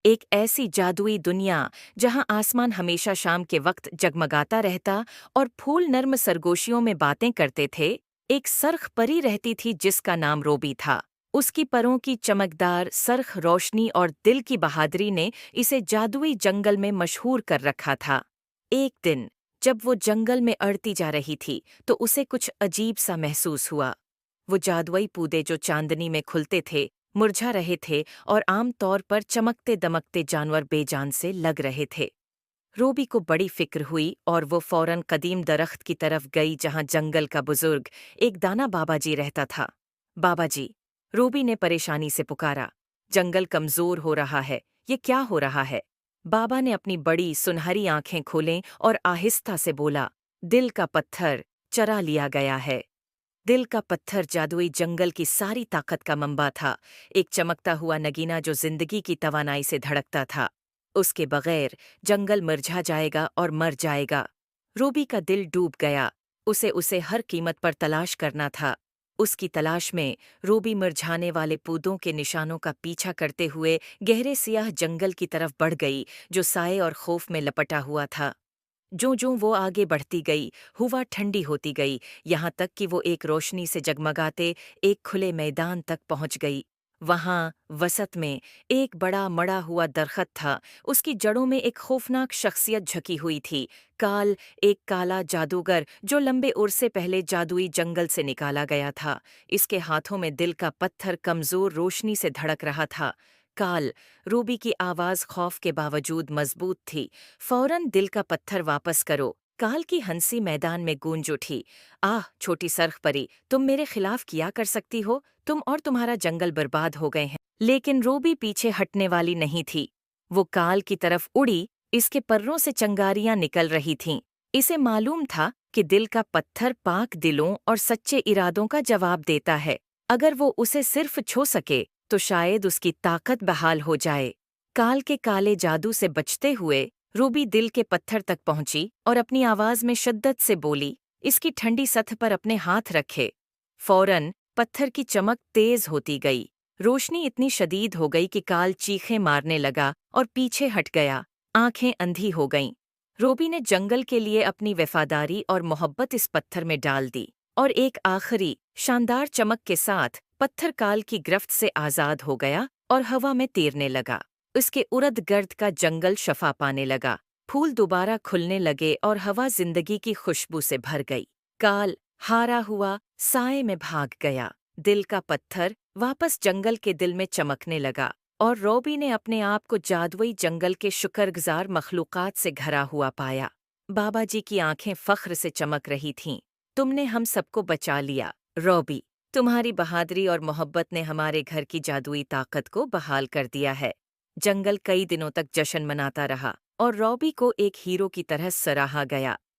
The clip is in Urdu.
ایک ایسی جادوئی دنیا جہاں آسمان ہمیشہ شام کے وقت جگمگاتا رہتا اور پھول نرم سرگوشیوں میں باتیں کرتے تھے۔ ایک سرخ پری رہتی تھی جس کا نام روبی تھا۔ اس کی پروں کی چمکدار سرخ روشنی اور دل کی بہادری نے اسے جادوئی جنگل میں مشہور کر رکھا تھا۔ ایک دن جب وہ جنگل میں اڑتی جا رہی تھی تو اسے کچھ عجیب سا محسوس ہوا۔ وہ جادوئی پودے جو چاندنی میں کھلتے تھے مرجھا رہے تھے اور عام طور پر چمکتے دمکتے جانور بے جان سے لگ رہے تھے۔ روبی کو بڑی فکر ہوئی اور وہ فوراً قدیم درخت کی طرف گئی جہاں جنگل کا بزرگ ایک دانا بابا جی رہتا تھا۔ بابا جی، روبی نے پریشانی سے پکارا، جنگل کمزور ہو رہا ہے، یہ کیا ہو رہا ہے؟ بابا نے اپنی بڑی سنہری آنکھیں کھولیں اور آہستہ سے بولا، دل کا پتھر چرا لیا گیا ہے۔ دل کا پتھر جادوئی جنگل کی ساری طاقت کا منبع تھا، ایک چمکتا ہوا نگینہ جو زندگی کی توانائی سے دھڑکتا تھا۔ اس کے بغیر جنگل مرجھا جائے گا اور مر جائے گا۔ روبی کا دل ڈوب گیا، اسے ہر قیمت پر تلاش کرنا تھا۔ اس کی تلاش میں روبی مرجھانے والے پودوں کے نشانوں کا پیچھا کرتے ہوئے گہرے سیاہ جنگل کی طرف بڑھ گئی جو سائے اور خوف میں لپٹا ہوا تھا۔ جوں وہ آگے بڑھتی گئی، ہوا ٹھنڈی ہوتی گئی، یہاں تک کہ وہ ایک روشنی سے جگمگاتے ایک کھلے میدان تک پہنچ گئی۔ وہاں وسط میں ایک بڑا مڑا ہوا درخت تھا، اس کی جڑوں میں ایک خوفناک شخصیت جھکی ہوئی تھی، کال، ایک کالا جادوگر جو لمبے عرصے پہلے جادوئی جنگل سے نکالا گیا تھا۔ اس کے ہاتھوں میں دل کا پتھر کمزور روشنی سے دھڑک رہا تھا۔ کال، روبی کی آواز خوف کے باوجود مضبوط تھی، فوراً دل کا پتھر واپس کرو۔ کال کی ہنسی میدان میں گونج اٹھی، آہ چھوٹی سرخ پری، تم میرے خلاف کیا کر سکتی ہو؟ تم اور تمہارا جنگل برباد ہو گئے ہیں۔ لیکن روبی پیچھے ہٹنے والی نہیں تھی۔ وہ کال کی طرف اڑی، اس کے پروں سے چنگاریاں نکل رہی تھیں۔ اسے معلوم تھا کہ دل کا پتھر پاک دلوں اور سچے ارادوں کا جواب دیتا ہے۔ اگر وہ اسے صرف چھو سکے تو شاید اس کی طاقت بحال ہو جائے۔ کال کے کالے جادو سے بچتے ہوئے روبی دل کے پتھر تک پہنچی اور اپنی آواز میں شدت سے بولی، اس کی ٹھنڈی سطح پر اپنے ہاتھ رکھے۔ فوراً پتھر کی چمک تیز ہوتی گئی، روشنی اتنی شدید ہو گئی کہ کال چیخیں مارنے لگا اور پیچھے ہٹ گیا، آنکھیں اندھی ہو گئیں۔ روبی نے جنگل کے لیے اپنی وفاداری اور محبت اس پتھر میں ڈال دی، اور ایک آخری شاندار چمک کے ساتھ پتھر کال کی گرفت سے آزاد ہو گیا اور ہوا میں تیرنے لگا۔ اس کے ارد گرد کا جنگل شفا پانے لگا، پھول دوبارہ کھلنے لگے اور ہوا زندگی کی خوشبو سے بھر گئی۔ کال ہارا ہوا سائے میں بھاگ گیا، دل کا پتھر واپس جنگل کے دل میں چمکنے لگا، اور روبی نے اپنے آپ کو جادوئی جنگل کے شکرگزار مخلوقات سے گھرا ہوا پایا۔ بابا جی کی آنکھیں فخر سے چمک رہی تھیں، تم نے ہم سب کو بچا لیا روبی، تمہاری بہادری اور محبت نے ہمارے گھر کی جادوئی طاقت کو بحال کر دیا ہے۔ جنگل کئی دنوں تک جشن مناتا رہا اور روبی کو ایک ہیرو کی طرح سراہا گیا۔